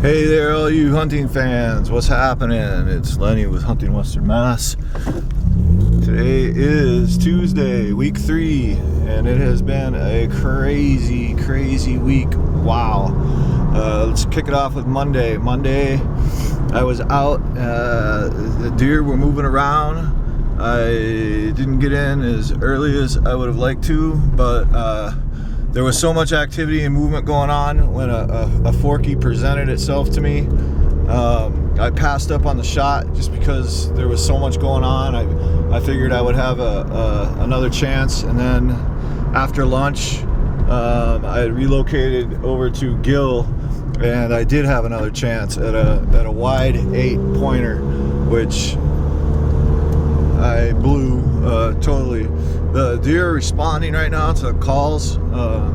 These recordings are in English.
Hey there, all you hunting fans. What's happening? It's Lenny with Hunting Western Mass. Today is Tuesday, week 3, and it has been a crazy week. Wow. Let's kick it off with Monday. Monday, I was out. The deer were moving around. I didn't get in as early as I would have liked to, but there was so much activity and movement going on when a forky presented itself to me. I passed up on the shot just because there was so much going on. I figured I would have another chance, and then after lunch I relocated over to Gill, and I did have another chance at a wide 8-pointer, which I blew totally. The deer are responding right now to calls.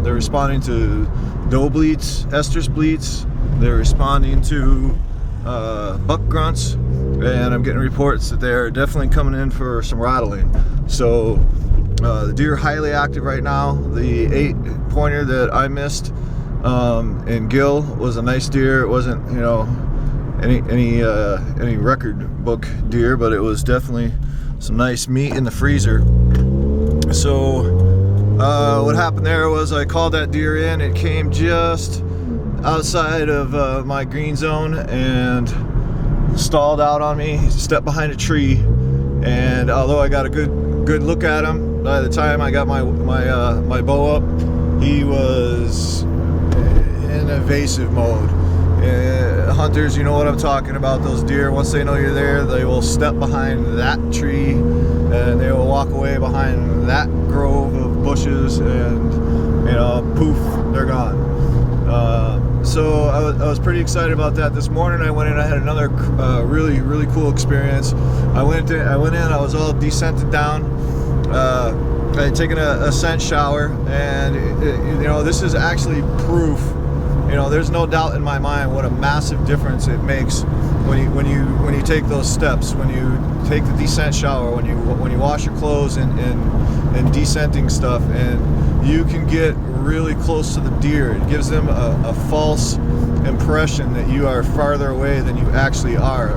They're responding to doe bleats, estrus bleats. They're responding to buck grunts, and I'm getting reports that they're definitely coming in for some rattling. So the deer are highly active right now. The 8-pointer that I missed in Gill was a nice deer. It wasn't, any record book deer, but it was definitely some nice meat in the freezer. So what happened there was I called that deer in. It came just outside of my green zone and stalled out on me. He stepped behind a tree, and although I got a good look at him, by the time I got my bow up, he was in evasive mode. Hunters, you know what I'm talking about. Those deer, once they know you're there, they will step behind that tree and they will walk away behind that grove of bushes, and poof, they're gone. So I was pretty excited about that. This morning I went in, I had another really cool experience. I went in, I was all descented down. I had taken a scent shower, and this is actually proof. There's no doubt in my mind what a massive difference it makes when you take those steps, when you take the descent shower, when you wash your clothes and descenting stuff, and you can get really close to the deer. It gives them a false impression that you are farther away than you actually are.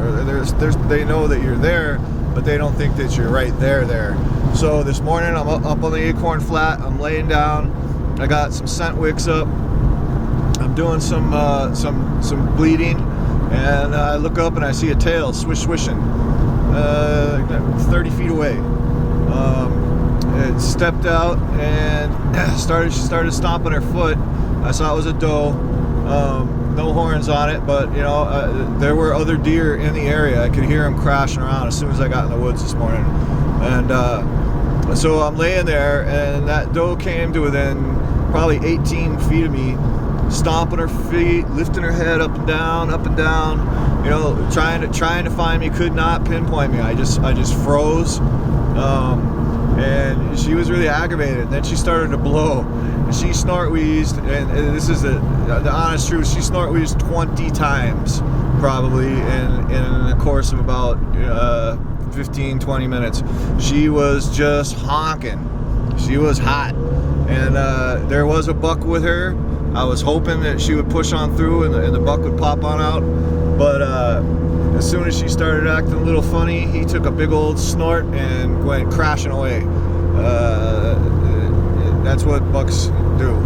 They know that you're there, but they don't think that you're right there. So this morning I'm up on the acorn flat. I'm laying down. I got some scent wicks up. I'm doing some bleeding, and I look up and I see a tail swishing 30 feet away. It stepped out and she started stomping her foot. I saw it was a doe. No horns on it, but there were other deer in the area. I could hear them crashing around as soon as I got in the woods this morning. And so I'm laying there, and that doe came to within probably 18 feet of me, stomping her feet, lifting her head up and down, trying to find me. Could not pinpoint me. I just froze, and she was really aggravated. Then she started to blow. She snort wheezed, and this is the honest truth. She snort wheezed 20 times probably in the course of about 15-20 minutes. She was just honking. She was hot, and there was a buck with her. I was hoping that she would push on through and the buck would pop on out, but as soon as she started acting a little funny, he took a big old snort and went crashing away. That's what bucks do.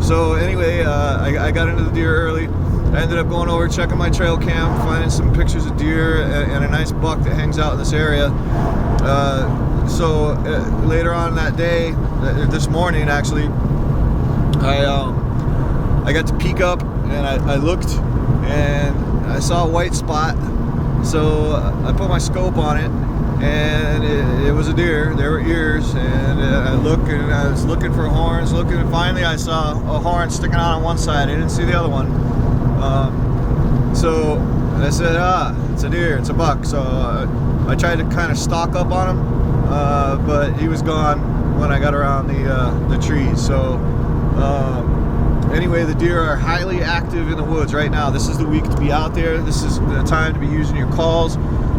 So anyway, I got into the deer early. I ended up going over, checking my trail cam, finding some pictures of deer and a nice buck that hangs out in this area. So later on that day, this morning actually, I got to peek up, and I looked, and I saw a white spot. So I put my scope on it, and it was a deer. There were ears, and I looked, and I was looking for horns, and finally I saw a horn sticking out on one side. I didn't see the other one. So I said, it's a deer, it's a buck. So I tried to kind of stalk up on him, but he was gone when I got around the trees. So anyway, the deer are highly active in the woods right now. This is the week to be out there. This is the time to be using your calls,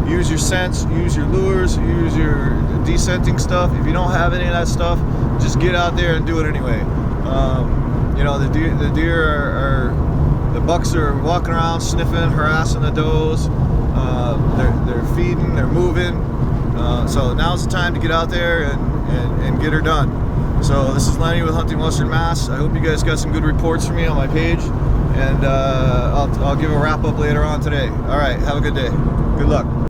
use your scents, use your lures, use your descenting stuff. If you don't have any of that stuff, just get out there and do it anyway. The deer are The bucks are walking around, sniffing, harassing the does. They're feeding, they're moving. So now's the time to get out there and get her done. So this is Lenny with Hunting Western Mass. I hope you guys got some good reports for me on my page, and I'll give a wrap up later on today. All right, have a good day. Good luck.